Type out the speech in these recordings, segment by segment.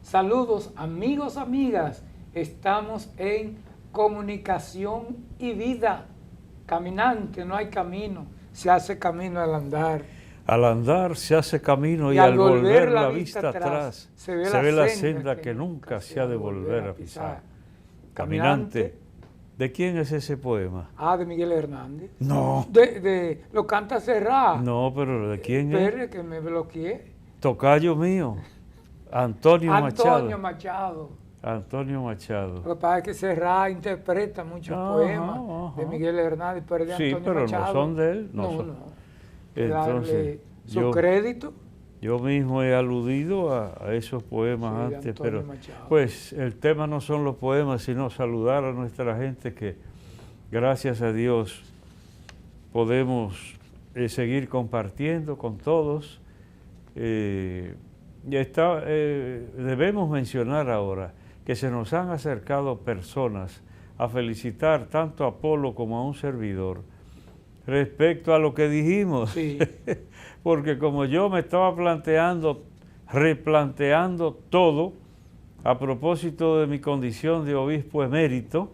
Saludos amigos, amigas. Estamos en comunicación y vida. Caminante, no hay camino. Se hace camino al andar. Al andar se hace camino y al volver la vista atrás se ve la senda que nunca se ha de volver a pisar. Caminante, ¿de quién es ese poema? De Miguel Hernández. No. Lo canta Serrat. No, pero ¿de quién es? Espere que me bloqueé. Tocayo mío, Antonio Machado. Antonio Machado. Lo que pasa es que Serrat interpreta muchos poemas de Miguel Hernández, pero de Antonio pero Machado. no son de él. No. Entonces, su crédito. Yo mismo he aludido a esos poemas antes, pero Machado. Pues el tema no son los poemas, sino saludar a nuestra gente que, gracias a Dios, podemos seguir compartiendo con todos. Debemos mencionar ahora que se nos han acercado personas a felicitar tanto a Polo como a un servidor respecto a lo que dijimos. Sí. Porque como yo me estaba replanteando todo a propósito de mi condición de obispo emérito,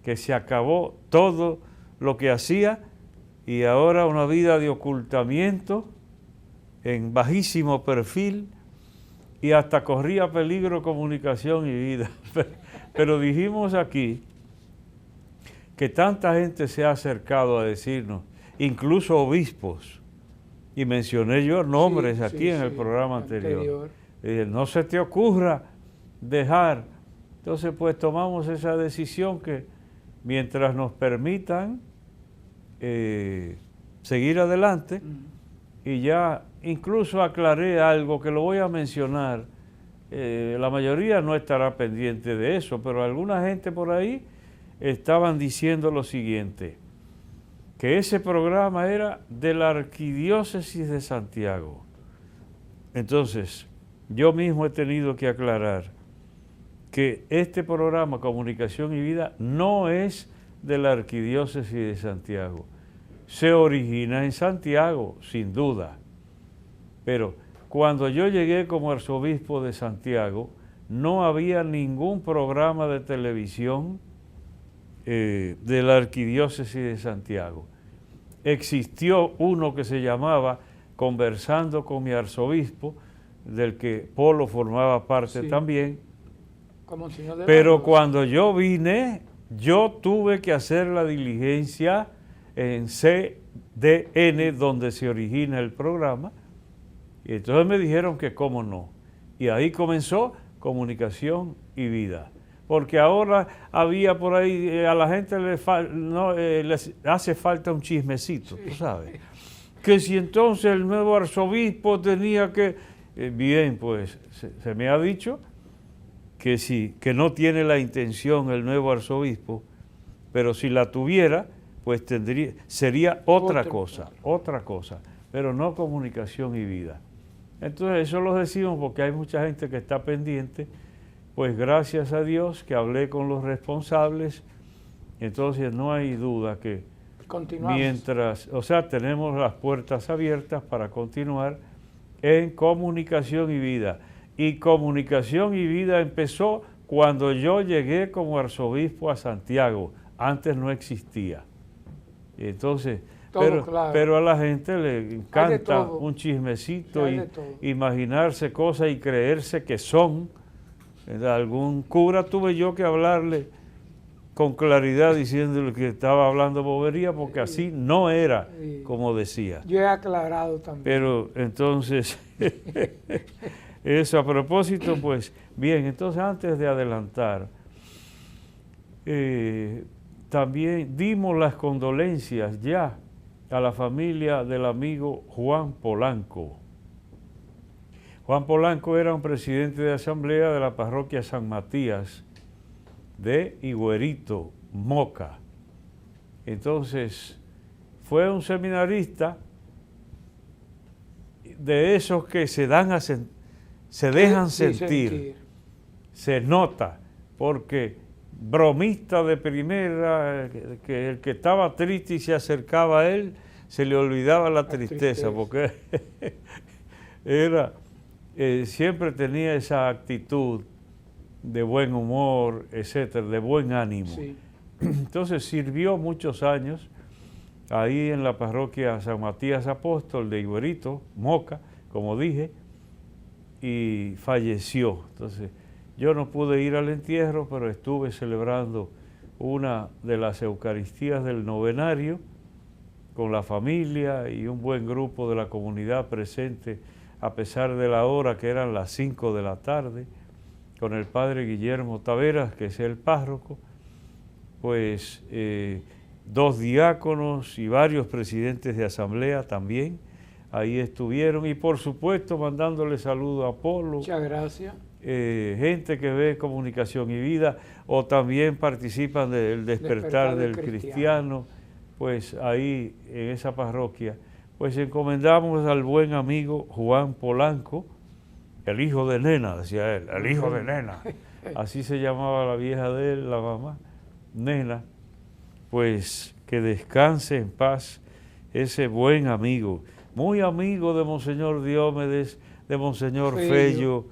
que se acabó todo lo que hacía y ahora una vida de ocultamiento en bajísimo perfil y hasta corría peligro comunicación y vida. Pero dijimos aquí que tanta gente se ha acercado a decirnos, incluso obispos, y mencioné yo nombres aquí en el programa anterior. No se te ocurra dejar. Entonces, pues tomamos esa decisión que mientras nos permitan seguir adelante, y ya incluso aclaré algo que lo voy a mencionar. La mayoría no estará pendiente de eso, pero alguna gente por ahí estaban diciendo lo siguiente, que ese programa era de la Arquidiócesis de Santiago. Entonces, yo mismo he tenido que aclarar que este programa Comunicación y Vida no es de la Arquidiócesis de Santiago. Se origina en Santiago, sin duda, pero cuando yo llegué como arzobispo de Santiago, no había ningún programa de televisión de la Arquidiócesis de Santiago. Existió uno que se llamaba Conversando con mi arzobispo, del que Polo formaba parte también, pero cuando yo vine, yo tuve que hacer la diligencia en CDN, donde se origina el programa, y entonces me dijeron que cómo no, y ahí comenzó Comunicación y Vida. Porque ahora había por ahí, a la gente les hace falta un chismecito, tú sabes. Que si entonces el nuevo arzobispo tenía que... bien, pues se me ha dicho que sí, que no tiene la intención el nuevo arzobispo, pero si la tuviera, pues sería otra cosa, pero no Comunicación y Vida. Entonces eso lo decimos porque hay mucha gente que está pendiente. Pues gracias a Dios que hablé con los responsables, entonces no hay duda que tenemos las puertas abiertas para continuar en Comunicación y Vida. Y Comunicación y Vida empezó cuando yo llegué como arzobispo a Santiago, antes no existía. Entonces, pero a la gente le encanta un chismecito y imaginarse cosas y creerse que son. Algún cura tuve yo que hablarle con claridad diciéndole que estaba hablando bobería porque así no era como decía. Yo he aclarado también. Pero entonces, eso a propósito, pues bien, entonces antes de adelantar, también dimos las condolencias ya a la familia del amigo Juan Polanco. Juan Polanco era un presidente de asamblea de la parroquia San Matías de Higuerito, Moca. Entonces, fue un seminarista de esos que se dejan sentir, se nota, porque bromista de primera, que el que estaba triste y se acercaba a él, se le olvidaba la tristeza. Porque era siempre tenía esa actitud de buen humor, etcétera, de buen ánimo. Sí. Entonces sirvió muchos años ahí en la parroquia San Matías Apóstol de Higuerito, Moca, como dije, y falleció. Entonces yo no pude ir al entierro, pero estuve celebrando una de las Eucaristías del novenario con la familia y un buen grupo de la comunidad presente, a pesar de la hora que eran las 5 de la tarde, con el padre Guillermo Taveras, que es el párroco, pues 2 diáconos y varios presidentes de asamblea también ahí estuvieron, y por supuesto mandándole saludo a Polo. Muchas gracias. Gente que ve Comunicación y Vida o también participan del despertar del cristiano, pues ahí en esa parroquia, pues encomendamos al buen amigo Juan Polanco, el hijo de Nena, decía él, el hijo de Nena, así se llamaba la vieja de él, la mamá, Nena, pues que descanse en paz ese buen amigo, muy amigo de Monseñor Diomedes, de Monseñor Fello,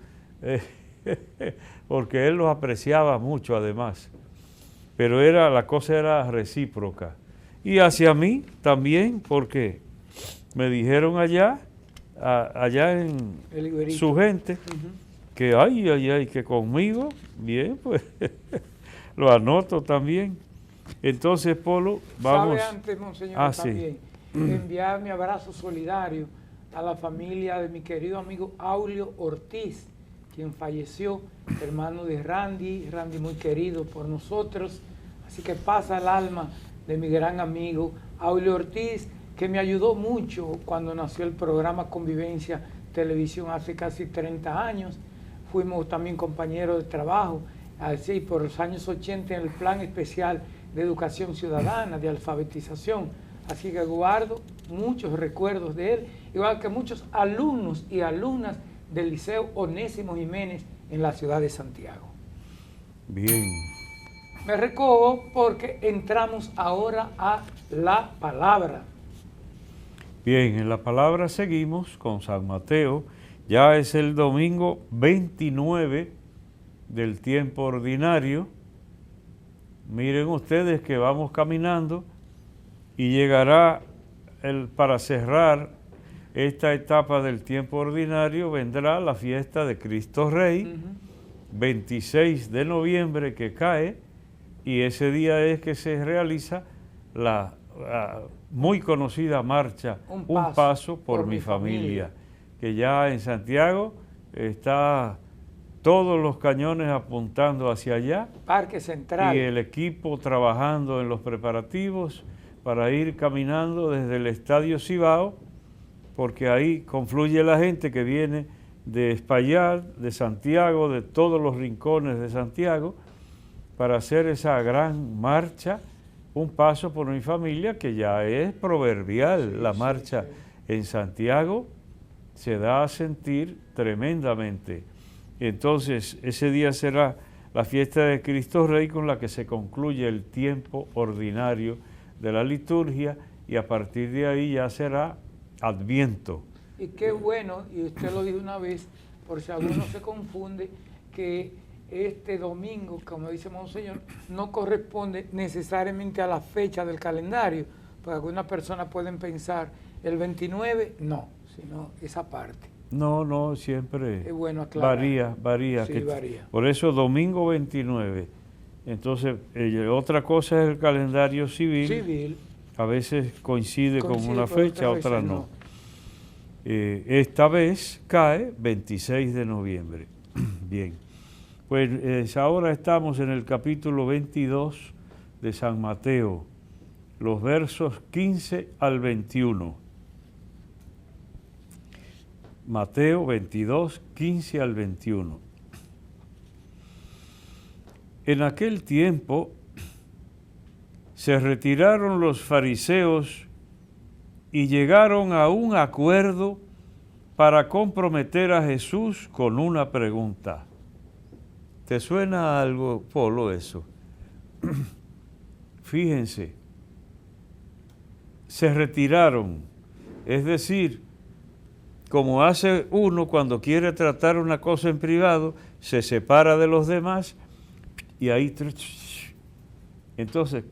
porque él los apreciaba mucho además, pero la cosa era recíproca. Y hacia mí también, porque me dijeron allá en su gente, que que conmigo, bien, pues lo anoto también. Entonces, Polo, vamos... ¿Sabe antes, Monseñor, también enviar mi abrazo solidario a la familia de mi querido amigo Aulio Ortiz, quien falleció, hermano de Randy muy querido por nosotros, así que pasa el alma de mi gran amigo Aulio Ortiz, que me ayudó mucho cuando nació el programa Convivencia Televisión hace casi 30 años, fuimos también compañeros de trabajo, así por los años 80 en el Plan Especial de Educación Ciudadana, de alfabetización, así que guardo muchos recuerdos de él, igual que muchos alumnos y alumnas del Liceo Onésimo Jiménez en la ciudad de Santiago. Bien. Me recojo porque entramos ahora a la palabra. Bien, en la palabra seguimos con San Mateo. Ya es el domingo 29 del tiempo ordinario. Miren ustedes que vamos caminando y llegará para cerrar esta etapa del tiempo ordinario, vendrá la fiesta de Cristo Rey, 26 de noviembre que cae, y ese día es que se realiza la muy conocida marcha Un Paso por mi familia, que ya en Santiago está todos los cañones apuntando hacia allá. Parque Central. Y el equipo trabajando en los preparativos para ir caminando desde el Estadio Cibao, porque ahí confluye la gente que viene de Espaillat, de Santiago, de todos los rincones de Santiago, para hacer esa gran marcha, Un Paso por mi familia, que ya es proverbial. La marcha en Santiago se da a sentir tremendamente. Entonces, ese día será la fiesta de Cristo Rey, con la que se concluye el tiempo ordinario de la liturgia, y a partir de ahí ya será Adviento. Y qué bueno, y usted lo dijo una vez, por si alguno se confunde, que este domingo, como dice Monseñor, no corresponde necesariamente a la fecha del calendario, porque algunas personas pueden pensar el 29, no, sino esa parte. No, siempre es bueno aclarar. Varía. Sí, varía. Por eso domingo 29. Entonces, otra cosa es el calendario civil. A veces coincide con una fecha, otra no. Esta vez cae 26 de noviembre. Bien, pues ahora estamos en el capítulo 22 de San Mateo, los versos 15 al 21. Mateo 22, 15 al 21. En aquel tiempo se retiraron los fariseos y llegaron a un acuerdo para comprometer a Jesús con una pregunta. ¿Te suena algo, Polo, eso? Fíjense, se retiraron, es decir, como hace uno cuando quiere tratar una cosa en privado, se separa de los demás y ahí... Entonces,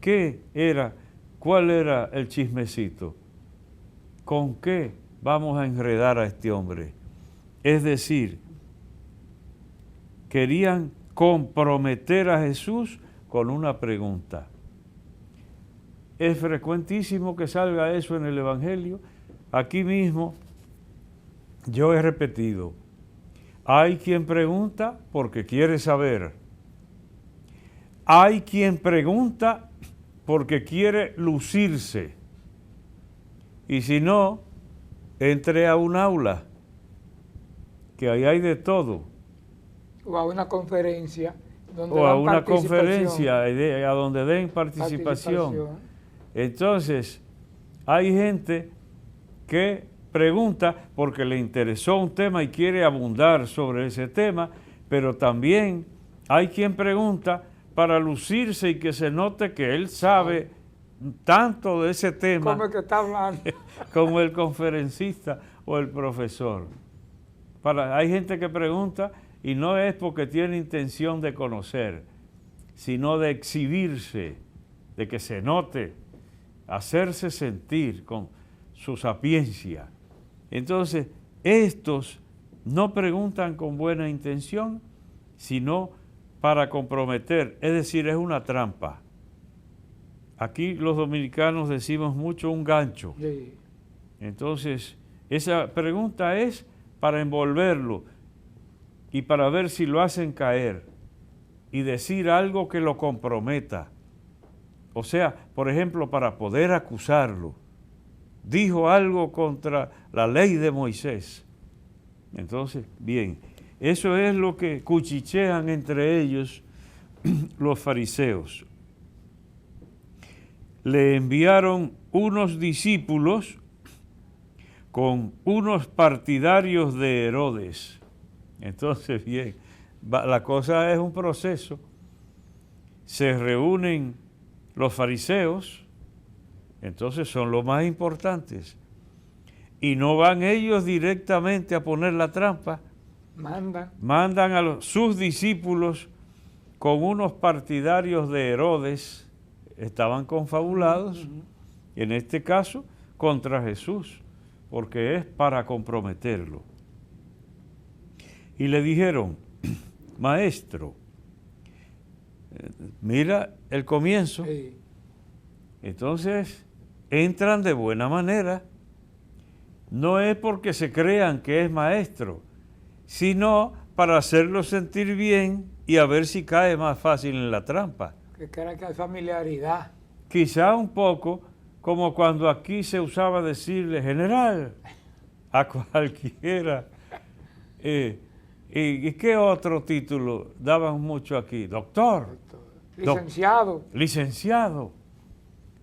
¿cuál era el chismecito? ¿Con qué vamos a enredar a este hombre? Es decir, querían comprometer a Jesús con una pregunta. Es frecuentísimo que salga eso en el Evangelio. Aquí mismo yo he repetido, hay quien pregunta porque quiere saber. Hay quien pregunta porque quiere lucirse. Y si no, entre a un aula, que ahí hay de todo. O a una conferencia. Donde O a una conferencia a donde den participación. Entonces, hay gente que pregunta porque le interesó un tema y quiere abundar sobre ese tema, pero también hay quien pregunta para lucirse y que se note que él sabe tanto de ese tema como el que está hablando, como el conferencista o el profesor. Hay gente que pregunta y no es porque tiene intención de conocer, sino de exhibirse, de que se note, hacerse sentir con su sapiencia. Entonces, estos no preguntan con buena intención, sino para comprometer, es decir, es una trampa. Aquí los dominicanos decimos mucho un gancho. sí. Entonces, esa pregunta es para envolverlo y para ver si lo hacen caer y decir algo que lo comprometa. O sea, por ejemplo, para poder acusarlo. Dijo algo contra la ley de Moisés. Entonces, bien, eso es lo que cuchichean entre ellos los fariseos. Le enviaron unos discípulos con unos partidarios de Herodes. Entonces, bien, la cosa es un proceso. Se reúnen los fariseos, entonces son los más importantes. Y no van ellos directamente a poner la trampa. Mandan a sus discípulos con unos partidarios de Herodes, estaban confabulados, en este caso, contra Jesús, porque es para comprometerlo. Y le dijeron, maestro, mira el comienzo. Sí. Entonces, entran de buena manera. No es porque se crean que es maestro, sino para hacerlo sentir bien y a ver si cae más fácil en la trampa. Que crean que hay familiaridad. Quizá un poco como cuando aquí se usaba decirle general a cualquiera. ¿Y qué otro título daban mucho aquí? Doctor. Licenciado. Licenciado.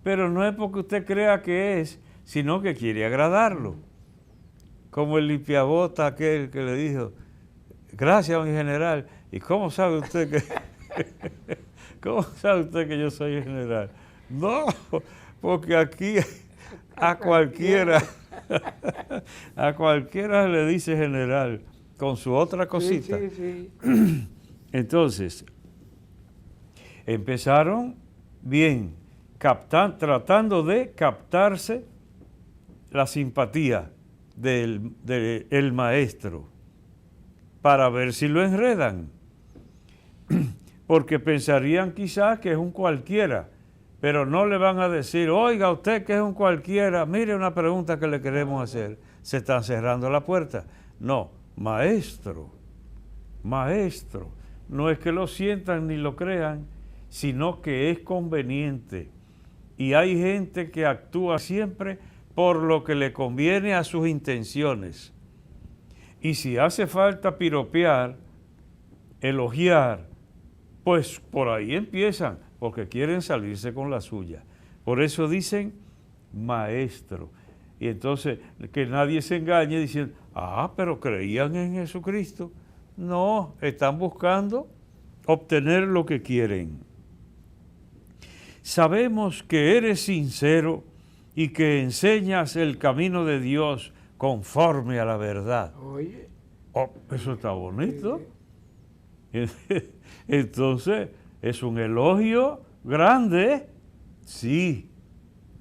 Pero no es porque usted crea que es, sino que quiere agradarlo. Como el limpiabota aquel que le dijo, gracias, mi general. ¿Y cómo sabe usted que yo soy general? No, porque aquí a cualquiera le dice general, con su otra cosita. Sí. Entonces, empezaron bien, tratando de captarse la simpatía del maestro, para ver si lo enredan, porque pensarían quizás que es un cualquiera, pero no le van a decir, oiga usted que es un cualquiera, mire una pregunta que le queremos hacer, se están cerrando la puerta. No, maestro, no es que lo sientan ni lo crean, sino que es conveniente. Y hay gente que actúa siempre por lo que le conviene a sus intenciones. Y si hace falta piropear, elogiar, pues por ahí empiezan, porque quieren salirse con la suya. Por eso dicen maestro. Y entonces que nadie se engañe diciendo, pero creían en Jesucristo. No, están buscando obtener lo que quieren. Sabemos que eres sincero y que enseñas el camino de Dios conforme a la verdad. Oye. Oh, eso está bonito. Entonces, es un elogio grande, sí,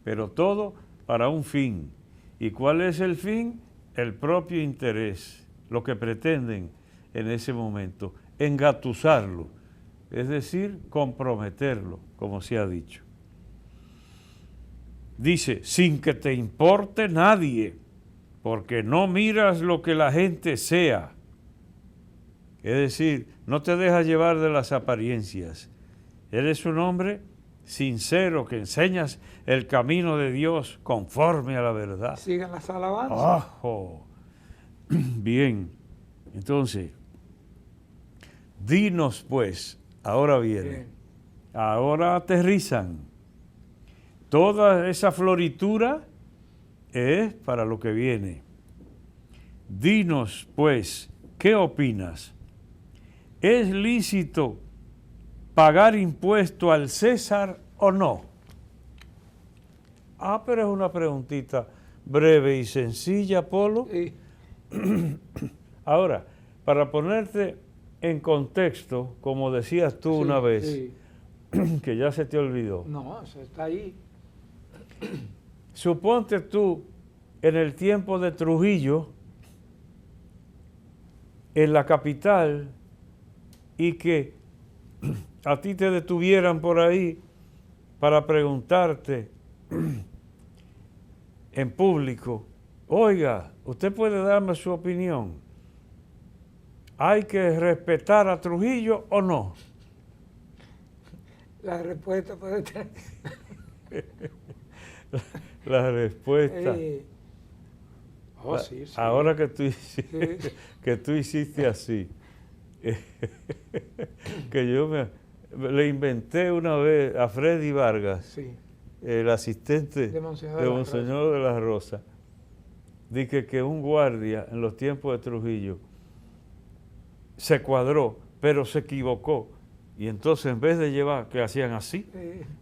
pero todo para un fin. ¿Y cuál es el fin? El propio interés, lo que pretenden en ese momento, engatusarlo, es decir, comprometerlo, como se ha dicho. Dice, sin que te importe nadie, porque no miras lo que la gente sea. Es decir, no te dejas llevar de las apariencias. Eres un hombre sincero que enseñas el camino de Dios conforme a la verdad. Sigan las alabanzas. ¡Ajo! Bien, entonces, dinos pues, ahora viene, Bien. ahora aterrizan. Toda esa floritura es para lo que viene. Dinos pues, ¿qué opinas? ¿Es lícito pagar impuesto al César o no? Ah, pero es una preguntita breve y sencilla, Polo. Sí. Ahora, para ponerte en contexto, como decías tú una vez, Sí. que ya se te olvidó, No, eso está ahí. suponte tú en el tiempo de Trujillo, en la capital, y que a ti te detuvieran por ahí para preguntarte en público, oiga, ¿usted puede darme su opinión? ¿Hay que respetar a Trujillo o no? La respuesta puede tener. La respuesta. Oh, sí, sí. Ahora que tú, Sí. que tú hiciste así, que yo le inventé una vez a Freddy Vargas, Sí. el asistente De Monseñor de de la Monseñor de la Rosa, dije que un guardia en los tiempos de Trujillo se cuadró, pero se equivocó. Y entonces en vez de llevar, que hacían así,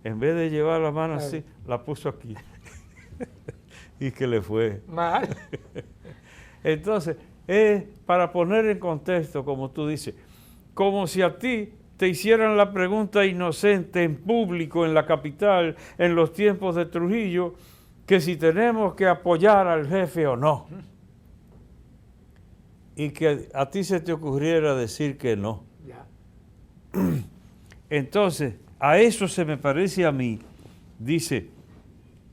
en vez de llevar la mano así, la puso aquí. Y que le fue. Mal. Entonces, es para poner en contexto, como tú dices, como si a ti te hicieran la pregunta inocente en público en la capital, en los tiempos de Trujillo, que si tenemos que apoyar al jefe o no. Y que a ti se te ocurriera decir que no. Ya. Entonces, a eso se me parece a mí, dice,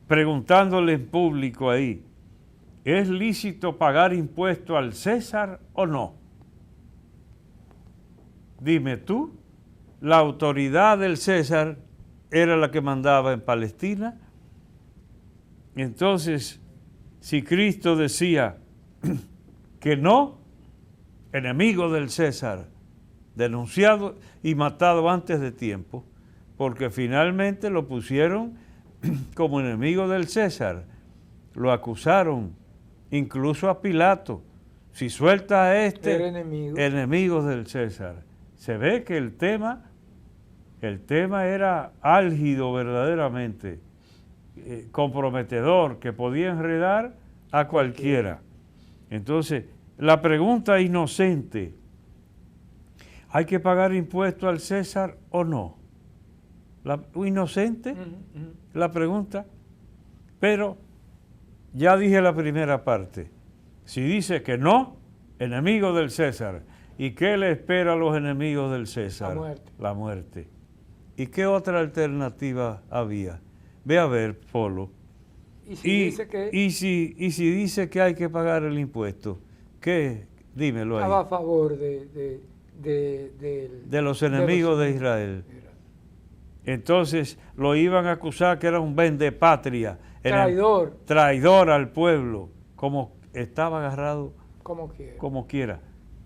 preguntándole en público ahí, ¿es lícito pagar impuesto al César o no? Dime tú, la autoridad del César era la que mandaba en Palestina. Entonces, si Cristo decía que no, enemigo del César, denunciado y matado antes de tiempo, porque finalmente lo pusieron como enemigo del César, lo acusaron, incluso a Pilato, si suelta a este, Era enemigo. enemigos del César. Se ve que el tema era álgido verdaderamente, comprometedor, que podía enredar a cualquiera. Entonces, la pregunta inocente, ¿hay que pagar impuesto al César o no? Inocente, la pregunta, pero ya dije la primera parte. Si dice que no, enemigo del César. ¿Y qué le espera a los enemigos del César? La muerte. La muerte. ¿Y qué otra alternativa había? Ve a ver, Polo. Y si dice que y si dice que hay que pagar el impuesto, ¿qué? Dímelo ahí. estaba a favor de los enemigos de Israel. Entonces lo iban a acusar que era un vendepatria, Traidor. Traidor al pueblo, como estaba agarrado Como quiera. como quiera.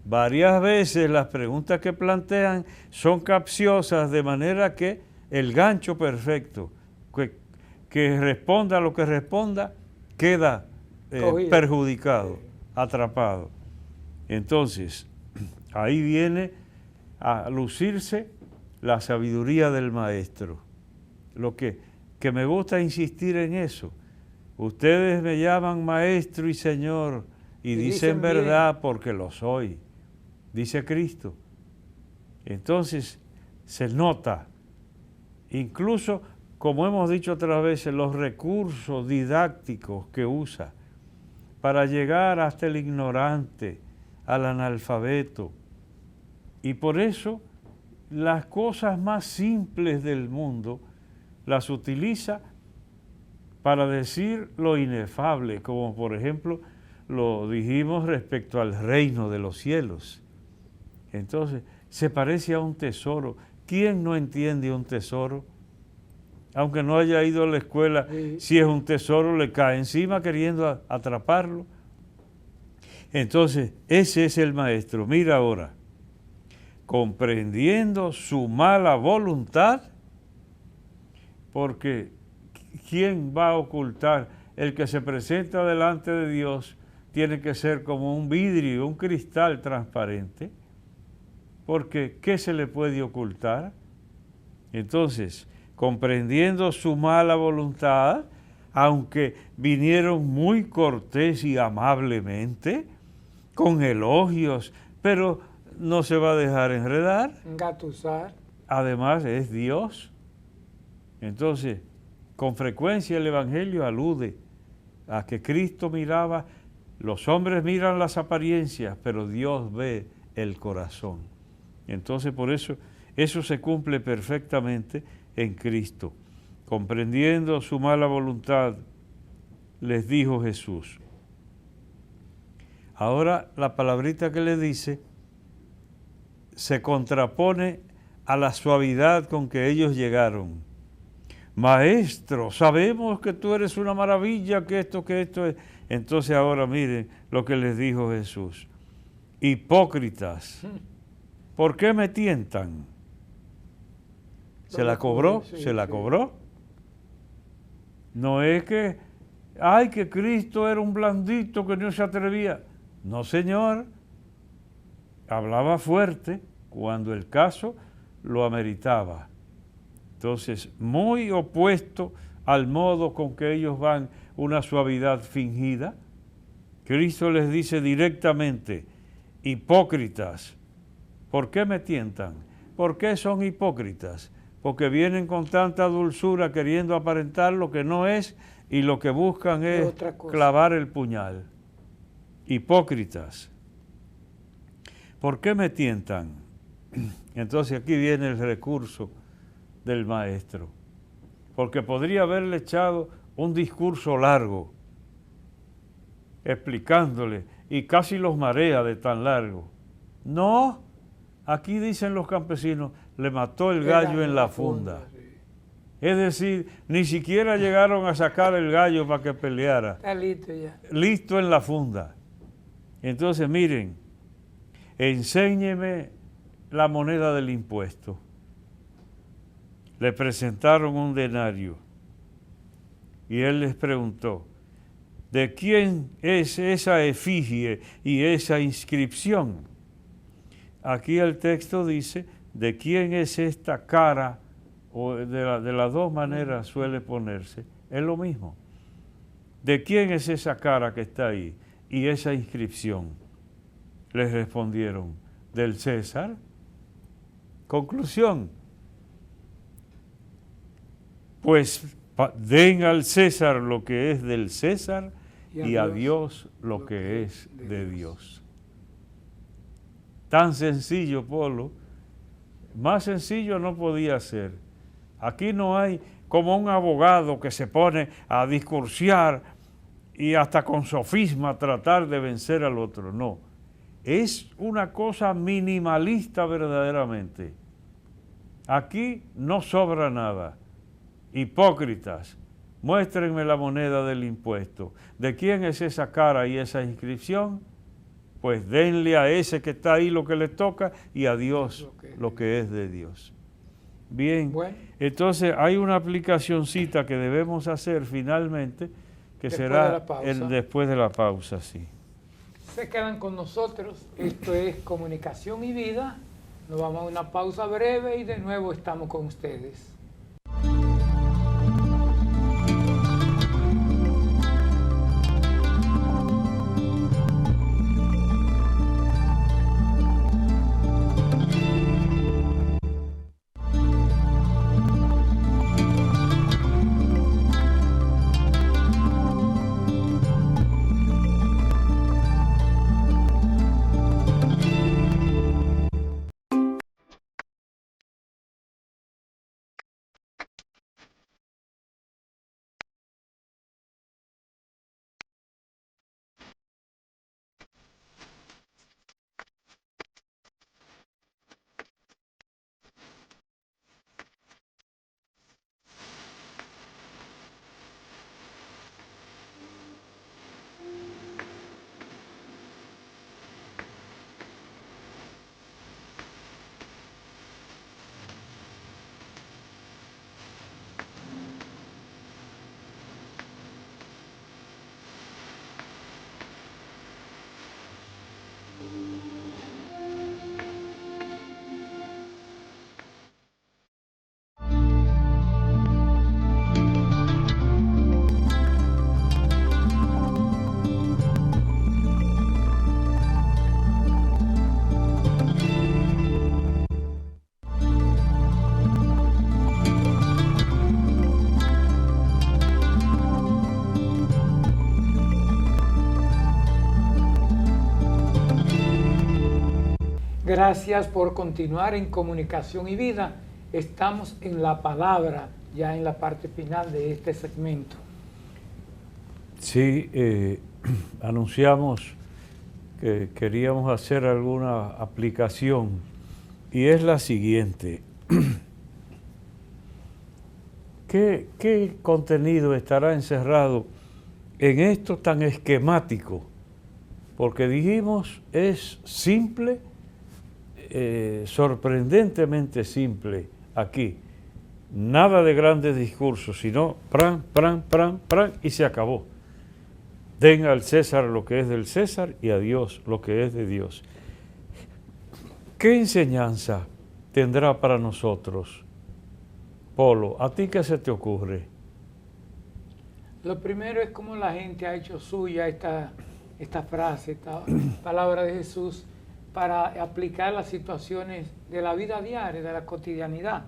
Varias veces las preguntas que plantean son capciosas, de manera que el gancho perfecto, que responda lo que responda, queda perjudicado, atrapado. Entonces, ahí viene a lucirse la sabiduría del maestro. Lo que me gusta insistir en eso. Ustedes me llaman maestro y señor, y dicen verdad porque lo soy, dice Cristo. Entonces se nota, incluso como hemos dicho otras veces, los recursos didácticos que usa para llegar hasta el ignorante, al analfabeto. Y por eso las cosas más simples del mundo las utiliza para decir lo inefable, como por ejemplo lo dijimos respecto al reino de los cielos. Entonces, se parece a un tesoro. ¿Quién no entiende un tesoro? Aunque no haya ido a la escuela, si es un tesoro le cae encima queriendo atraparlo. Entonces, ese es el maestro. Mira ahora, comprendiendo su mala voluntad, porque ¿quién va a ocultar? El que se presenta delante de Dios tiene que ser como un vidrio, un cristal transparente, porque ¿qué se le puede ocultar? Entonces, comprendiendo su mala voluntad, aunque vinieron muy cortés y amablemente, con elogios, pero no se va a dejar enredar. Engatusar. Además es Dios. Entonces, con frecuencia el Evangelio alude a que Cristo miraba, los hombres miran las apariencias, pero Dios ve el corazón. Entonces, por eso se cumple perfectamente en Cristo. Comprendiendo su mala voluntad, les dijo Jesús. Ahora la palabrita que le dice se contrapone a la suavidad con que ellos llegaron. Maestro, sabemos que tú eres una maravilla, que esto es. Entonces ahora miren lo que les dijo Jesús. Hipócritas, ¿por qué me tientan? ¿Se la cobró? Sí, ¿Se la cobró? No es que, ay, que Cristo era un blandito que no se atrevía. No, señor. Hablaba fuerte cuando el caso lo ameritaba. Entonces, muy opuesto al modo con que ellos van, una suavidad fingida. Cristo les dice directamente, hipócritas, ¿por qué me tientan? ¿Por qué son hipócritas? Porque vienen con tanta dulzura queriendo aparentar lo que no es y lo que buscan es clavar el puñal. Hipócritas. ¿Por qué me tientan? Entonces aquí viene el recurso del maestro. Porque podría haberle echado un discurso largo, explicándole, y casi los marea de tan largo. No, aquí dicen los campesinos, le mató el gallo en la funda. Es decir, ni siquiera llegaron a sacar el gallo para que peleara. Está listo ya. Listo en la funda. Entonces, miren, enséñeme la moneda del impuesto. Le presentaron un denario y él les preguntó, ¿de quién es esa efigie y esa inscripción? Aquí el texto dice, ¿de quién es esta cara? O de las dos maneras suele ponerse, es lo mismo. ¿De quién es esa cara que está ahí y esa inscripción? Les respondieron, del César. Conclusión, pues den al César lo que es del César y a Dios lo que es de Dios. Tan sencillo, Polo, más sencillo no podía ser. Aquí no hay como un abogado que se pone a discursiar y hasta con sofisma tratar de vencer al otro, no. Es una cosa minimalista verdaderamente. Aquí no sobra nada. Hipócritas, muéstrenme la moneda del impuesto. ¿De quién es esa cara y esa inscripción? Pues denle a ese que está ahí lo que le toca y a Dios lo que es de Dios. Bien, bueno, entonces hay una aplicacioncita que debemos hacer finalmente, que será después de la pausa, sí. Se quedan con nosotros, esto es Comunicación y Vida, nos vamos a una pausa breve y de nuevo estamos con ustedes. Gracias por continuar en Comunicación y Vida. Estamos en la palabra, ya en la parte final de este segmento. Sí, anunciamos que queríamos hacer alguna aplicación y es la siguiente. ¿Qué contenido estará encerrado en esto tan esquemático? Porque dijimos, es simple, sorprendentemente simple aquí. Nada de grandes discursos, sino pran, pran, pran, pran, y se acabó. Den al César lo que es del César y a Dios lo que es de Dios. ¿Qué enseñanza tendrá para nosotros, Polo? ¿A ti qué se te ocurre? Lo primero es cómo la gente ha hecho suya esta frase, esta palabra de Jesús, para aplicar las situaciones de la vida diaria, de la cotidianidad.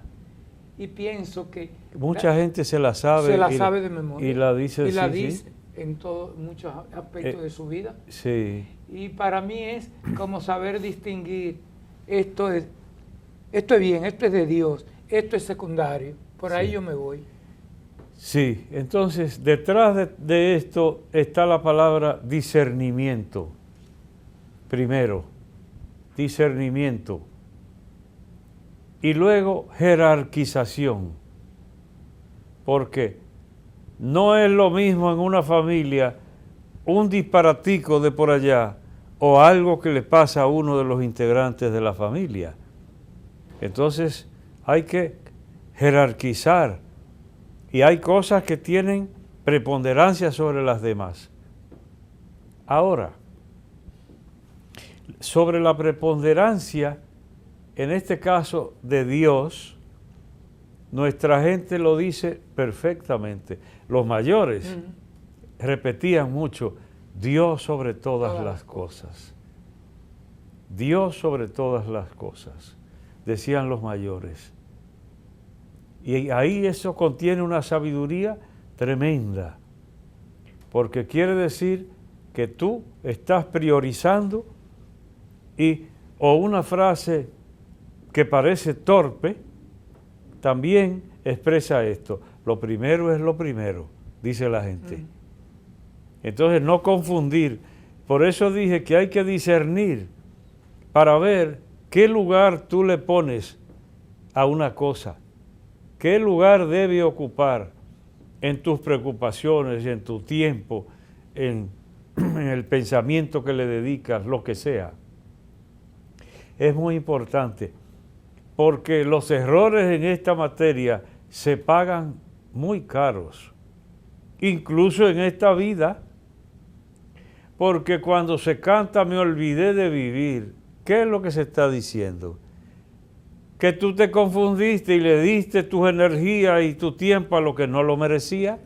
Y pienso que mucha gente se la sabe. Se la sabe de memoria. Y la dice, y la dice en muchos aspectos de su vida. Sí. Y para mí es como saber distinguir, esto es bien, esto es de Dios, esto es secundario, por ahí yo me voy. Sí, entonces detrás de esto está la palabra discernimiento. Primero, discernimiento. Y luego jerarquización. Porque no es lo mismo en una familia un disparatico de por allá o algo que le pasa a uno de los integrantes de la familia. Entonces hay que jerarquizar. Y hay cosas que tienen preponderancia sobre las demás. Ahora, sobre la preponderancia, en este caso de Dios, nuestra gente lo dice perfectamente. Los mayores repetían mucho, Dios sobre todas las cosas. Dios sobre todas las cosas, decían los mayores. Y ahí eso contiene una sabiduría tremenda, porque quiere decir que tú estás priorizando o una frase que parece torpe, también expresa esto. Lo primero es lo primero, dice la gente. Entonces no confundir. Por eso dije que hay que discernir para ver qué lugar tú le pones a una cosa. ¿Qué lugar debe ocupar en tus preocupaciones, en tu tiempo, en el pensamiento que le dedicas, lo que sea? Es muy importante, porque los errores en esta materia se pagan muy caros, incluso en esta vida, porque cuando se canta me olvidé de vivir, ¿qué es lo que se está diciendo? Que tú te confundiste y le diste tus energías y tu tiempo a lo que no lo merecía,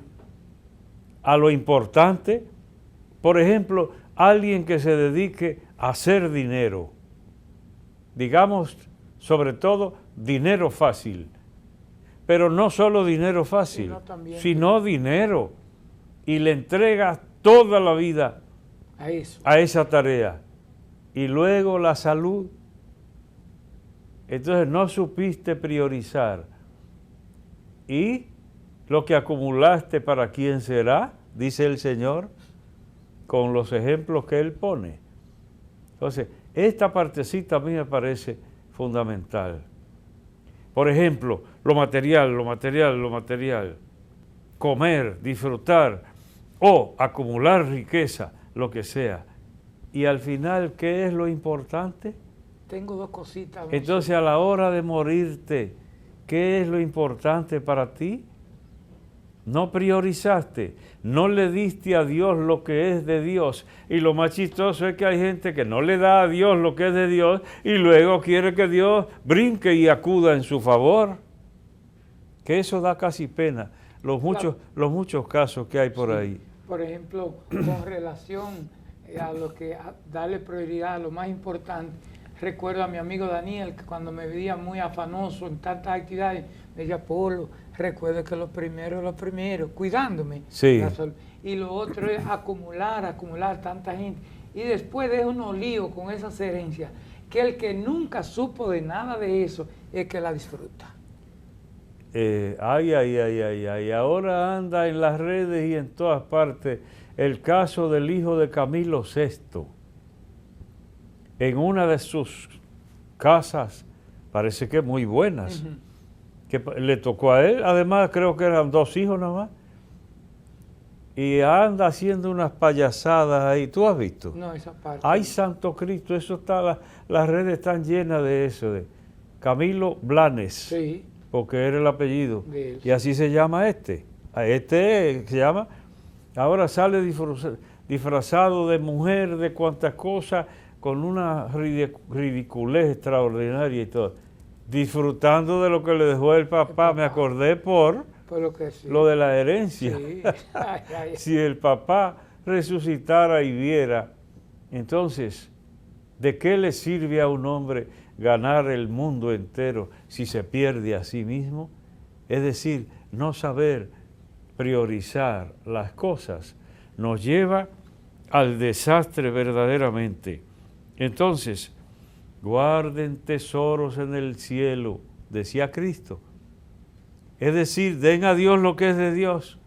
a lo importante. Por ejemplo, alguien que se dedique a hacer dinero, digamos, sobre todo, dinero fácil, pero no solo dinero fácil, sino dinero, y le entregas toda la vida a esa tarea, y luego la salud. Entonces no supiste priorizar. ¿Y lo que acumulaste para quién será? Dice el Señor, con los ejemplos que Él pone. Entonces, esta partecita a mí me parece fundamental. Por ejemplo, lo material. Comer, disfrutar o acumular riqueza, lo que sea. Y al final, ¿qué es lo importante? Tengo dos cositas. Entonces, a la hora de morirte, ¿qué es lo importante para ti? No priorizaste, no le diste a Dios lo que es de Dios. Y lo más chistoso es que hay gente que no le da a Dios lo que es de Dios y luego quiere que Dios brinque y acuda en su favor. Que eso da casi pena, los muchos casos que hay por ahí. Por ejemplo, con relación a lo que darle prioridad a lo más importante. Recuerdo a mi amigo Daniel, que cuando me veía muy afanoso en tantas actividades, me decía, Polo, recuerda que lo primero es lo primero, cuidándome. Sí. Y lo otro es acumular tanta gente. Y después deja unos líos con esas herencias. que el que nunca supo de nada de eso es que la disfruta. Ahora anda en las redes y en todas partes el caso del hijo de Camilo VI. En una de sus casas, parece que muy buenas, que le tocó a él, además creo que eran 2 hijos nada más, y anda haciendo unas payasadas ahí. ¿Tú has visto? No, esa parte. Ay, Santo Cristo, eso está, las redes están llenas de eso, de Camilo Blanes. Sí. Porque era el apellido. De él. Y así se llama este. Este se llama, ahora sale disfrazado de mujer, de cuantas cosas, con una ridiculez extraordinaria y todo. Disfrutando de lo que le dejó el papá. Me acordé por lo que sí. Lo de la herencia. Sí. Si el papá resucitara y viera, entonces, ¿de qué le sirve a un hombre ganar el mundo entero si se pierde a sí mismo? Es decir, no saber priorizar las cosas nos lleva al desastre verdaderamente. Entonces, guarden tesoros en el cielo, decía Cristo. Es decir, den a Dios lo que es de Dios.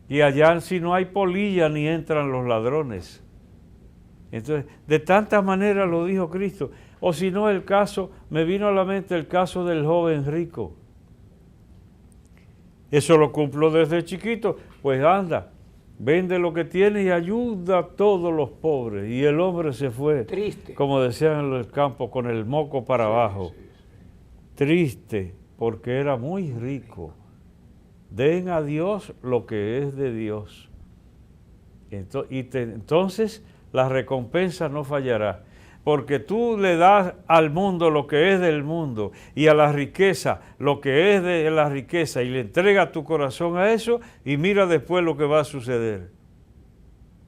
Y allá si no hay polilla ni entran los ladrones. Entonces, de tantas maneras lo dijo Cristo. O si no, el caso, me vino a la mente el caso del joven rico. Eso lo cumplo desde chiquito. Pues anda, vende lo que tienes y ayuda a todos los pobres. Y el hombre se fue, triste, como decían en el campo, con el moco para abajo. Sí. Triste, porque era muy rico. Den a Dios lo que es de Dios. Entonces, la recompensa no fallará. Porque tú le das al mundo lo que es del mundo y a la riqueza lo que es de la riqueza y le entregas tu corazón a eso y mira después lo que va a suceder.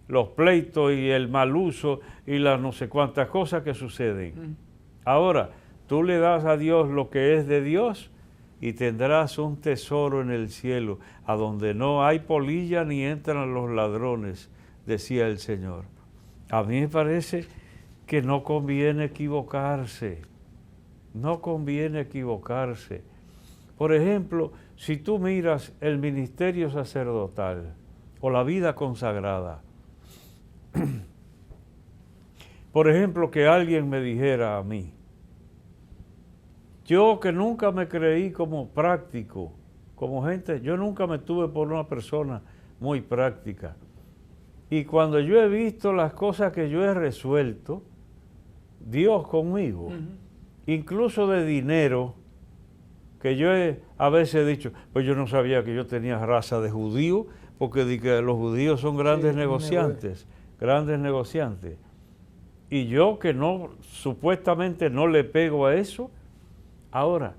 Los pleitos y el mal uso y las no sé cuántas cosas que suceden. Ahora, tú le das a Dios lo que es de Dios y tendrás un tesoro en el cielo, a donde no hay polilla ni entran los ladrones, decía el Señor. A mí me parece que no conviene equivocarse, no conviene equivocarse. Por ejemplo, si tú miras el ministerio sacerdotal o la vida consagrada, por ejemplo, que alguien me dijera a mí, yo que nunca me creí como práctico, como gente, yo nunca me tuve por una persona muy práctica. Y cuando yo he visto las cosas que yo he resuelto, Dios conmigo, incluso de dinero, que yo a veces he dicho, pues yo no sabía que yo tenía raza de judío, porque los judíos son grandes negociantes, grandes negociantes. Y yo que no, supuestamente no le pego a eso. Ahora,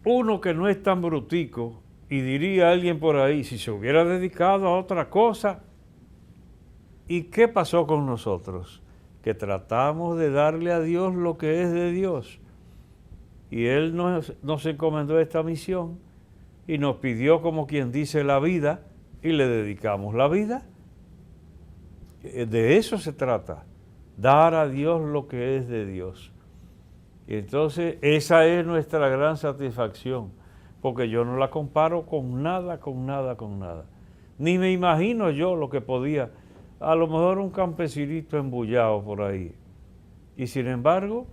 uno que no es tan brutico, y diría alguien por ahí, si se hubiera dedicado a otra cosa, ¿y qué pasó con nosotros? Que tratamos de darle a Dios lo que es de Dios. Y Él nos encomendó esta misión y nos pidió, como quien dice, la vida, y le dedicamos la vida. De eso se trata, dar a Dios lo que es de Dios. Y entonces esa es nuestra gran satisfacción, porque yo no la comparo con nada, con nada, con nada. Ni me imagino yo lo que podía, a lo mejor un campesinito embullado por ahí. Y sin embargo,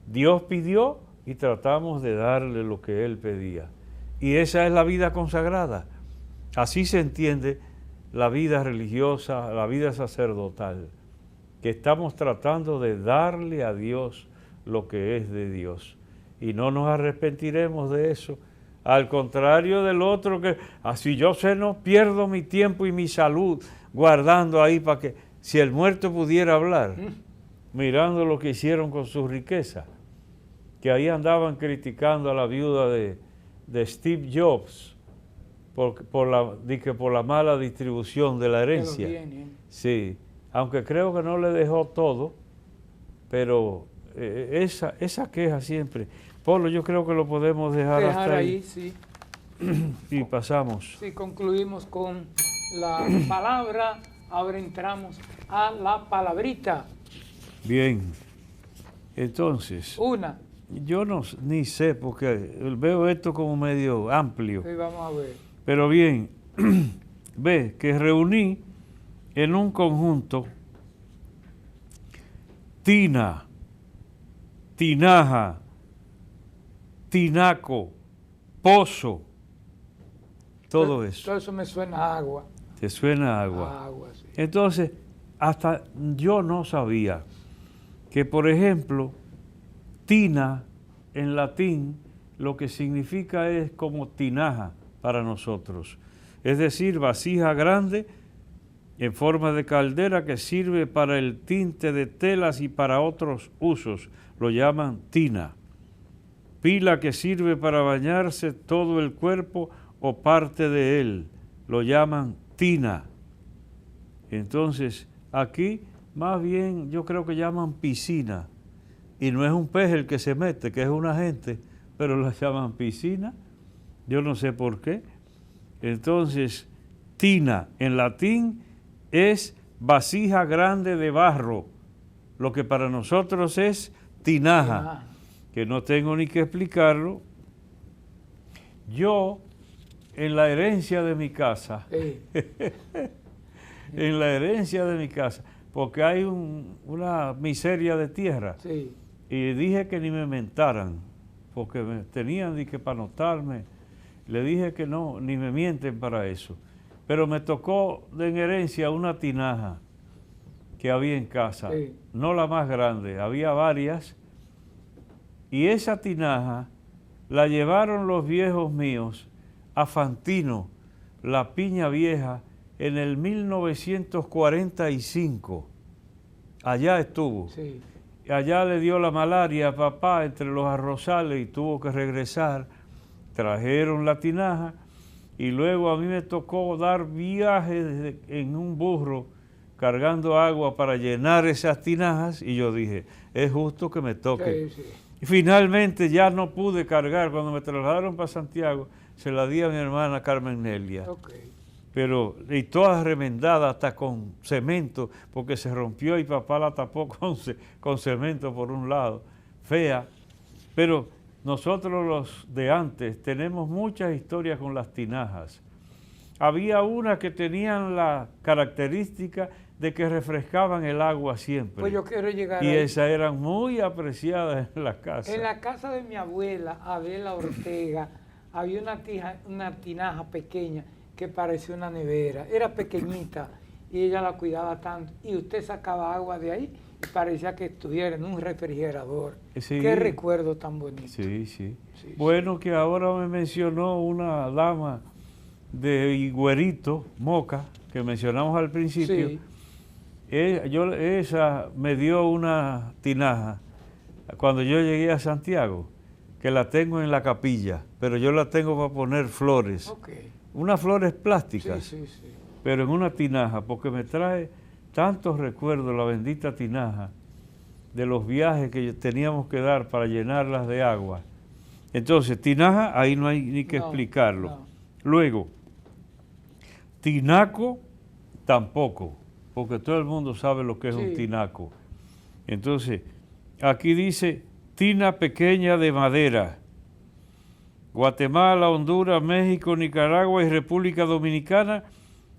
Dios pidió y tratamos de darle lo que Él pedía. Y esa es la vida consagrada. Así se entiende la vida religiosa, la vida sacerdotal, que estamos tratando de darle a Dios lo que es de Dios. Y no nos arrepentiremos de eso. Al contrario del otro, que así yo no pierdo mi tiempo y mi salud guardando ahí para que, si el muerto pudiera hablar, mirando lo que hicieron con su riqueza, que ahí andaban criticando a la viuda de Steve Jobs por la mala distribución de la herencia. Sí, aunque creo que no le dejó todo, pero esa queja siempre. Polo, yo creo que lo podemos dejar hasta ahí. Sí. Y pasamos. Sí, concluimos con la palabra. Ahora entramos a la palabrita. Bien, entonces, Una. yo ni sé, porque veo esto como medio amplio. Sí, vamos a ver. Pero bien, ve que reuní en un conjunto tina, tinaja, tinaco, pozo, todo eso. Todo eso me suena a agua. ¿Te suena agua? Agua, sí. Entonces, hasta yo no sabía que, por ejemplo, tina en latín lo que significa es como tinaja para nosotros. Es decir, vasija grande en forma de caldera que sirve para el tinte de telas y para otros usos. Lo llaman tina. Pila que sirve para bañarse todo el cuerpo o parte de él. Lo llaman tina. Entonces, aquí más bien yo creo que llaman piscina. Y no es un pez el que se mete, que es una gente, pero la llaman piscina. Yo no sé por qué. Entonces, tina en latín es vasija grande de barro, lo que para nosotros es tinaja, que no tengo ni que explicarlo. Yo, en la herencia de mi casa, en la herencia de mi casa, porque hay una miseria de tierra, Sí. y dije que ni me mentaran, porque me tenían que para anotarme. Le dije que no, ni me mienten para eso. Pero me tocó en herencia una tinaja que había en casa, Sí. no la más grande, había varias, y esa tinaja la llevaron los viejos míos a Fantino, la Piña Vieja, en el 1945. Allá estuvo. Sí. Allá le dio la malaria a papá entre los arrozales y tuvo que regresar. Trajeron la tinaja y luego a mí me tocó dar viajes en un burro cargando agua para llenar esas tinajas y yo dije, es justo que me toque. Sí, sí. Y finalmente ya no pude cargar. Cuando me trasladaron para Santiago, se la di a mi hermana Carmen Nelia. Okay. Pero, y toda remendada hasta con cemento, porque se rompió y papá la tapó con cemento por un lado, fea. Pero nosotros los de antes tenemos muchas historias con las tinajas. Había unas que tenían la característica de que refrescaban el agua siempre. Pues yo quiero llegar y ahí. esas eran muy apreciadas en la casa. En la casa de mi abuela, Adela Ortega, había una tinaja pequeña que parecía una nevera. Era pequeñita y ella la cuidaba tanto. Y usted sacaba agua de ahí y parecía que estuviera en un refrigerador. Sí. Qué recuerdo tan bonito. Sí, sí. Sí, Bueno, que ahora me mencionó una dama de Higuerito, Moca, que mencionamos al principio. Sí. Esa me dio una tinaja cuando yo llegué a Santiago, que la tengo en la capilla, pero yo la tengo para poner flores. Okay. Unas flores plásticas, Sí, sí, sí. pero en una tinaja, porque me trae tantos recuerdos la bendita tinaja de los viajes que teníamos que dar para llenarlas de agua. Entonces, tinaja, ahí no hay ni que explicarlo. No. Luego, tinaco, tampoco, porque todo el mundo sabe lo que es un tinaco. Entonces, aquí dice, tina pequeña de madera. Guatemala, Honduras, México, Nicaragua y República Dominicana,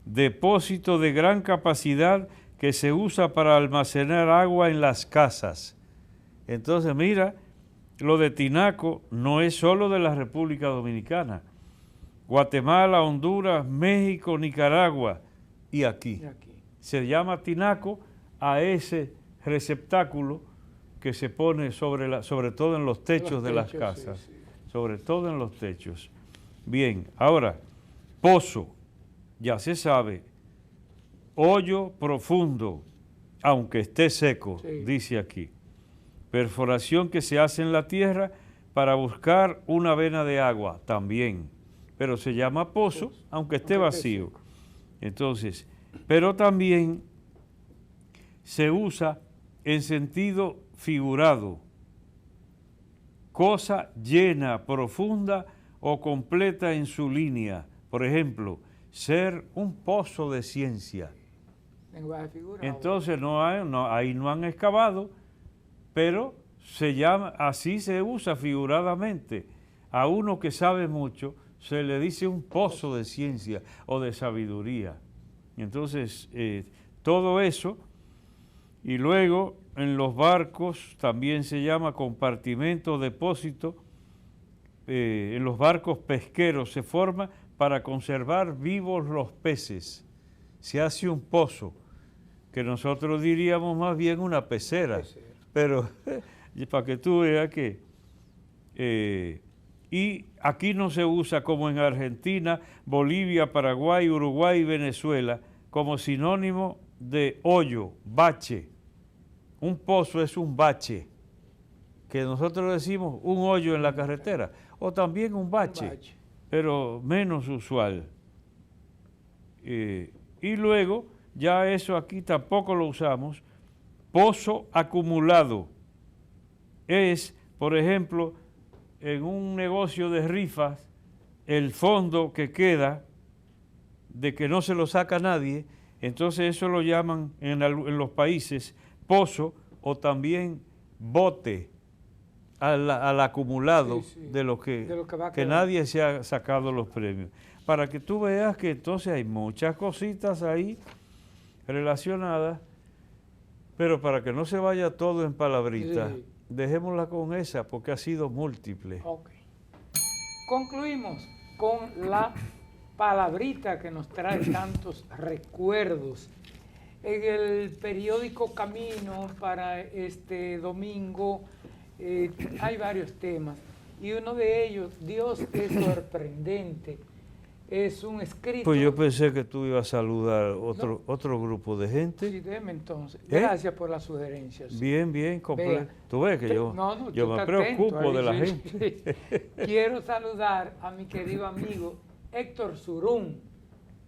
depósito de gran capacidad que se usa para almacenar agua en las casas. Entonces, mira, lo de tinaco no es solo de la República Dominicana. Guatemala, Honduras, México, Nicaragua y aquí. Se llama tinaco a ese receptáculo que se pone sobre todo en los techos de las casas. Sí, sí. Sobre todo en los techos. Bien, ahora, pozo, ya se sabe, hoyo profundo, aunque esté seco, dice aquí. Perforación que se hace en la tierra para buscar una vena de agua, también, pero se llama pozo, aunque esté vacío. Entonces, pero también se usa en sentido figurado, cosa llena, profunda o completa en su línea. Por ejemplo, ser un pozo de ciencia. Lenguaje figurado. Entonces ahí no han excavado, pero se llama, así se usa figuradamente. A uno que sabe mucho se le dice un pozo de ciencia o de sabiduría. Entonces, todo eso, y luego en los barcos también se llama compartimento, depósito. En los barcos pesqueros se forma para conservar vivos los peces. Se hace un pozo, que nosotros diríamos más bien una pecera, pero para que tú veas que... y aquí no se usa como en Argentina, Bolivia, Paraguay, Uruguay y Venezuela como sinónimo de hoyo, bache. Un pozo es un bache, que nosotros decimos un hoyo en la carretera, o también un bache, pero menos usual. Y luego, ya eso aquí tampoco lo usamos, pozo acumulado. Es, por ejemplo, en un negocio de rifas, el fondo que queda, de que no se lo saca nadie, entonces eso lo llaman en los países pozo o también bote al acumulado de lo que nadie se ha sacado los premios. Para que tú veas que entonces hay muchas cositas ahí relacionadas, pero para que no se vaya todo en palabritas, dejémosla con esa porque ha sido múltiple. Okay. Concluimos con la palabrita que nos trae tantos recuerdos. En el periódico Camino para este domingo hay varios temas y uno de ellos, Dios es sorprendente, es un escrito... Pues yo pensé que tú ibas a saludar otro grupo de gente. Sí, déjeme entonces. Gracias por la sugerencia. Sí. Bien, completo. Tú ves que yo me preocupo de la gente. Quiero saludar a mi querido amigo Héctor Surún,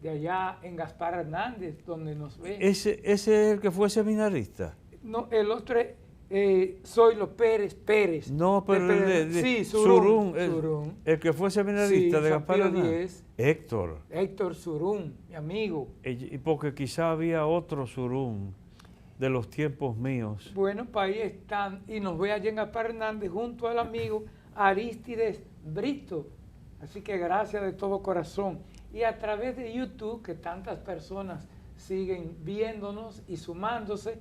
de allá en Gaspar Hernández, donde nos ve. ¿Ese es el que fue seminarista? No, el otro es Zoilo Pérez. No, pero sí, Surún. El que fue seminarista de Gaspar Hernández. Héctor Surún, mi amigo. Y porque quizá había otro Surún de los tiempos míos. Bueno, pues ahí están, y nos ve allá en Gaspar Hernández junto al amigo Aristides Brito. Así que gracias de todo corazón. Y a través de YouTube, que tantas personas siguen viéndonos y sumándose,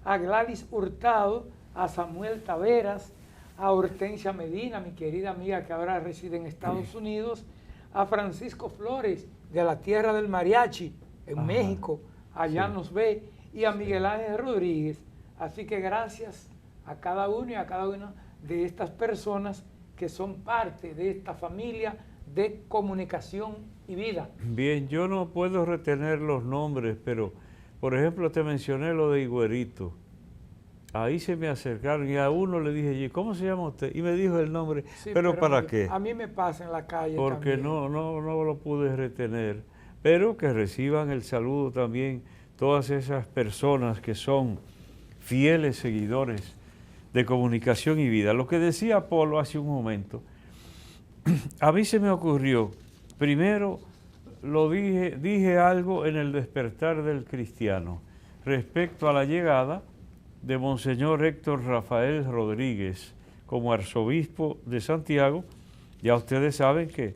a Gladys Hurtado, a Samuel Taveras, a Hortensia Medina, mi querida amiga que ahora reside en Estados Unidos, a Francisco Flores, de la tierra del mariachi, en México, allá nos ve, y a Miguel Ángel Rodríguez. Así que gracias a cada uno y a cada una de estas personas que son parte de esta familia de comunicación y vida. Bien, yo no puedo retener los nombres, pero por ejemplo te mencioné lo de Higuerito. Ahí se me acercaron y a uno le dije, ¿cómo se llama usted? Y me dijo el nombre, sí, pero ¿para qué? A mí me pasa en la calle porque también. no lo pude retener, pero que reciban el saludo también todas esas personas que son fieles seguidores de comunicación y vida. Lo que decía Polo hace un momento, a mí se me ocurrió, primero dije algo en el despertar del cristiano respecto a la llegada de Monseñor Héctor Rafael Rodríguez como arzobispo de Santiago. Ya ustedes saben que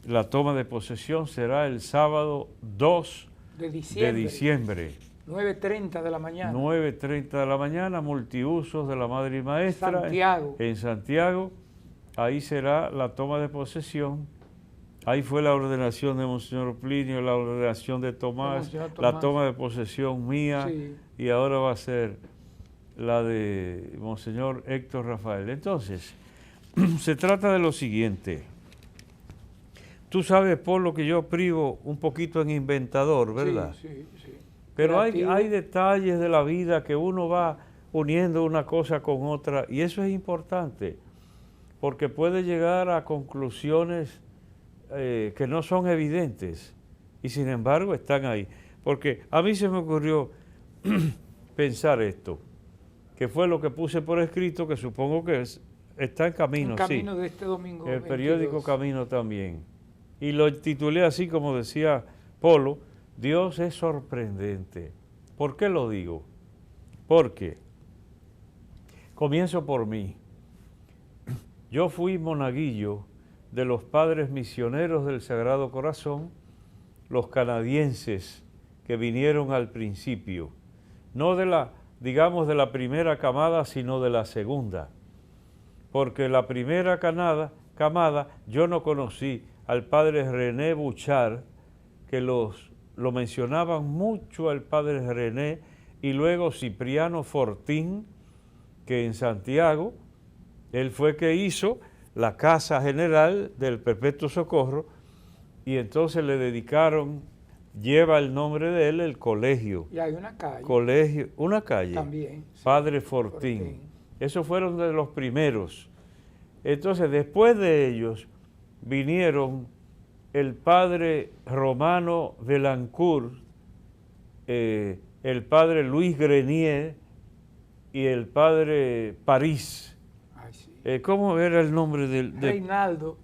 la toma de posesión será el sábado 2 de diciembre. 9:30 de la mañana. 9:30 de la mañana, multiusos de la Madre y Maestra en Santiago. Ahí será la toma de posesión. Ahí fue la ordenación de Monseñor Plinio, la ordenación de Tomás, la toma de posesión mía, y ahora va a ser la de Monseñor Héctor Rafael. Entonces, se trata de lo siguiente. Tú sabes, por lo que yo privo un poquito en inventador, ¿verdad? Sí. Pero hay detalles de la vida que uno va uniendo una cosa con otra, y eso es importante, porque puede llegar a conclusiones que no son evidentes, y sin embargo están ahí. Porque a mí se me ocurrió pensar esto, que fue lo que puse por escrito, que supongo que está en camino. En camino de este domingo. El periódico Camino también. Y lo titulé así como decía Polo, Dios es sorprendente. ¿Por qué lo digo? Porque comienzo por mí. Yo fui monaguillo de los padres misioneros del Sagrado Corazón, los canadienses que vinieron al principio, no de la, digamos, de la primera camada, sino de la segunda, porque la primera camada yo no conocí al padre René Bouchard, que lo mencionaban mucho al padre René, y luego Cipriano Fortín, que en Santiago, él fue que hizo la Casa General del Perpetuo Socorro, y entonces le dedicaron, lleva el nombre de él, el colegio. Y hay una calle. Colegio, una calle. También. Sí, Padre Fortín. Esos fueron de los primeros. Entonces, después de ellos, vinieron el padre Romano Belancourt, el padre Luis Grenier y el padre París. Ay, sí. ¿Cómo era el nombre del...? Reinaldo.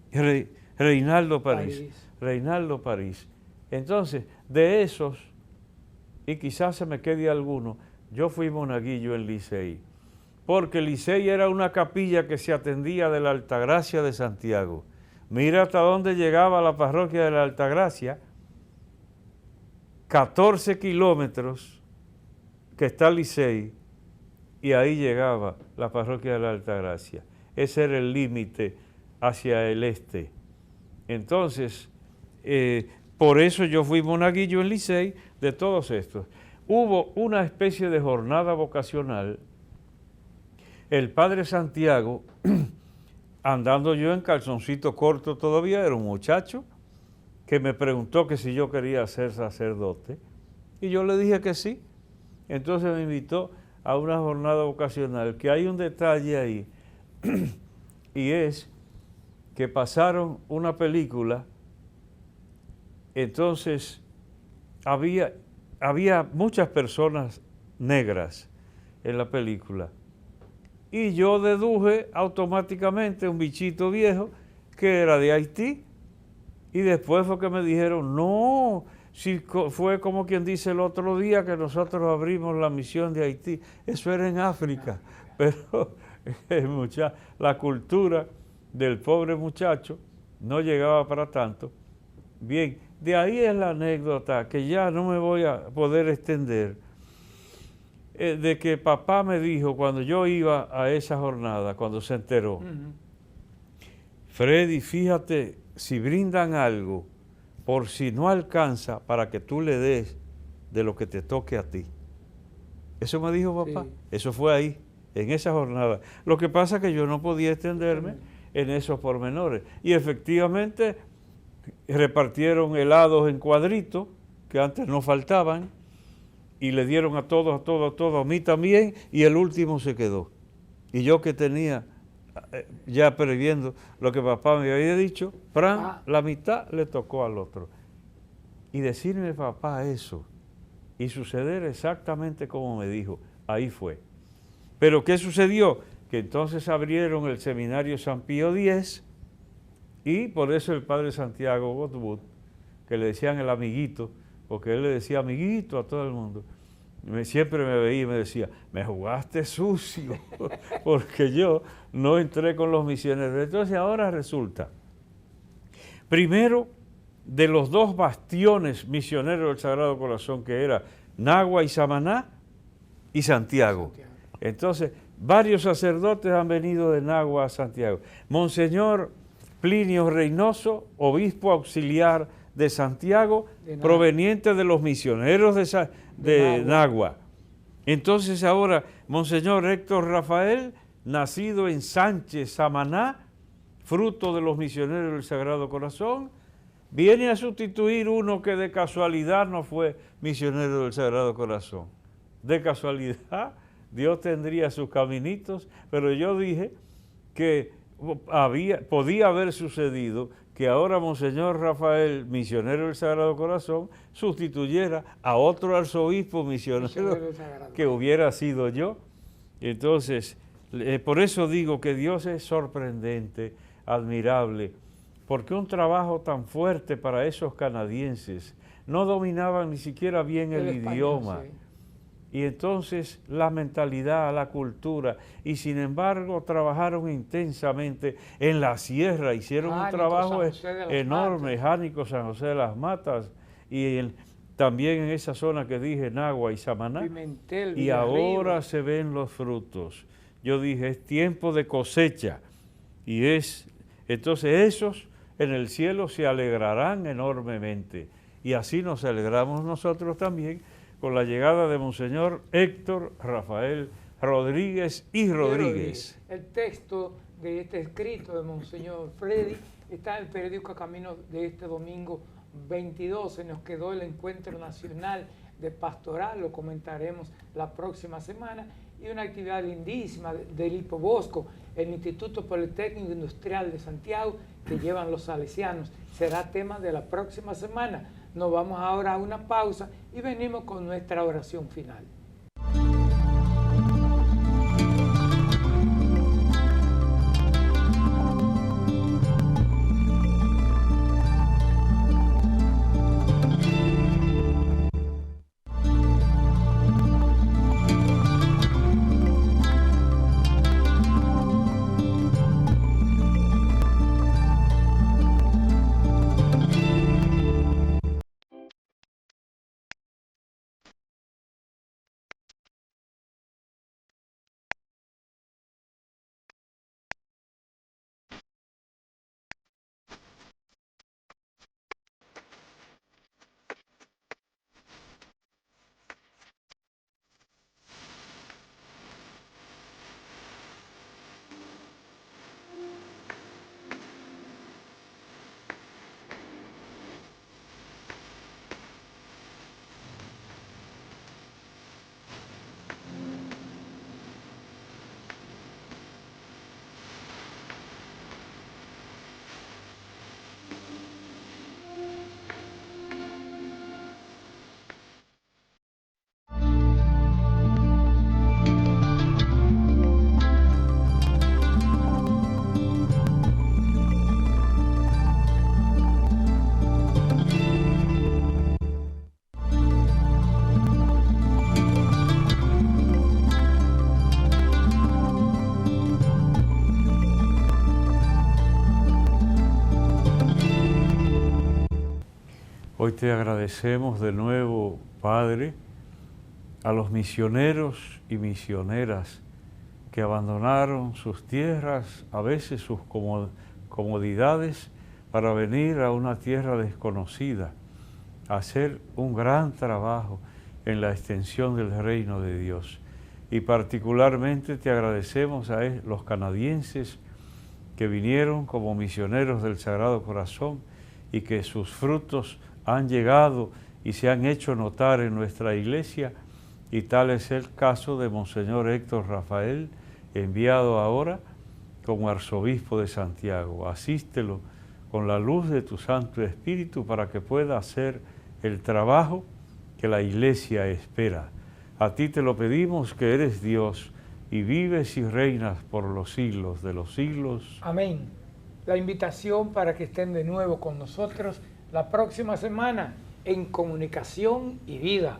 Reinaldo París. Reinaldo París. Entonces, de esos, y quizás se me quede alguno, yo fui monaguillo en Licey, porque Licey era una capilla que se atendía de la Altagracia de Santiago. Mira hasta dónde llegaba la parroquia de la Altagracia, 14 kilómetros que está Licey, y ahí llegaba la parroquia de la Altagracia. Ese era el límite hacia el este. Entonces, por eso yo fui monaguillo en Licey de todos estos. Hubo una especie de jornada vocacional. El padre Santiago, andando yo en calzoncito corto todavía, era un muchacho que me preguntó que si yo quería ser sacerdote, y yo le dije que sí. Entonces me invitó a una jornada vocacional, que hay un detalle ahí, y es que pasaron una película. Entonces había muchas personas negras en la película, y yo deduje automáticamente un bichito viejo que era de Haití, y después fue que me dijeron, no, si fue como quien dice el otro día que nosotros abrimos la misión de Haití, eso era en África, pero la cultura del pobre muchacho no llegaba para tanto. Bien, de ahí es la anécdota, que ya no me voy a poder extender, de que papá me dijo cuando yo iba a esa jornada, cuando se enteró, Freddy, fíjate, si brindan algo, por si no alcanza, para que tú le des de lo que te toque a ti. Eso me dijo papá, sí. Eso fue ahí, en esa jornada. Lo que pasa es que yo no podía extenderme en esos pormenores. Y efectivamente repartieron helados en cuadritos, que antes no faltaban, y le dieron a todos, a mí también, y el último se quedó. Y yo que tenía, ya previendo lo que papá me había dicho, la mitad le tocó al otro. Y decirme papá eso, y suceder exactamente como me dijo, ahí fue. Pero ¿qué sucedió? Que entonces abrieron el seminario San Pío X, y por eso el padre Santiago Godbout, que le decían el amiguito, porque él le decía amiguito a todo el mundo, siempre me veía y me decía, me jugaste sucio, porque yo no entré con los misioneros. Entonces ahora resulta, primero, de los dos bastiones misioneros del Sagrado Corazón, que era Nagua y Samaná y Santiago. Entonces, varios sacerdotes han venido de Nagua a Santiago. Monseñor Plinio Reynoso, obispo auxiliar de Santiago, proveniente de los misioneros de Nagua. Entonces ahora, Monseñor Héctor Rafael, nacido en Sánchez, Samaná, fruto de los misioneros del Sagrado Corazón, viene a sustituir uno que de casualidad no fue misionero del Sagrado Corazón. De casualidad, Dios tendría sus caminitos, pero yo dije que podía haber sucedido que ahora Monseñor Rafael, misionero del Sagrado Corazón, sustituyera a otro arzobispo misionero que hubiera sido yo. Entonces, por eso digo que Dios es sorprendente, admirable, porque un trabajo tan fuerte para esos canadienses, no dominaban ni siquiera bien el idioma. Sí. y entonces la mentalidad, la cultura, y sin embargo trabajaron intensamente en la sierra, hicieron un trabajo enorme, Jánico, San José de las Matas, y también en esa zona que dije, Nagua y Samaná, Pimentel, y ahora se ven los frutos. Yo dije, es tiempo de cosecha, y entonces esos en el cielo se alegrarán enormemente, y así nos alegramos nosotros también, con la llegada de Monseñor Héctor Rafael Rodríguez y Rodríguez. El texto de este escrito de Monseñor Freddy está en el periódico Camino de este domingo 22. Se nos quedó el Encuentro Nacional de Pastoral, lo comentaremos la próxima semana, y una actividad lindísima del Hipobosco, el Instituto Politécnico Industrial de Santiago, que llevan los salesianos. Será tema de la próxima semana. Nos vamos ahora a una pausa y venimos con nuestra oración final. Hoy te agradecemos de nuevo, Padre, a los misioneros y misioneras que abandonaron sus tierras, a veces sus comodidades, para venir a una tierra desconocida, a hacer un gran trabajo en la extensión del reino de Dios. Y particularmente te agradecemos a los canadienses que vinieron como misioneros del Sagrado Corazón y que sus frutos han llegado y se han hecho notar en nuestra iglesia, y tal es el caso de Monseñor Héctor Rafael, enviado ahora como arzobispo de Santiago. Asístelo con la luz de tu Santo Espíritu para que pueda hacer el trabajo que la iglesia espera. A ti te lo pedimos, que eres Dios y vives y reinas por los siglos de los siglos. Amén. La invitación para que estén de nuevo con nosotros la próxima semana en Comunicación y Vida.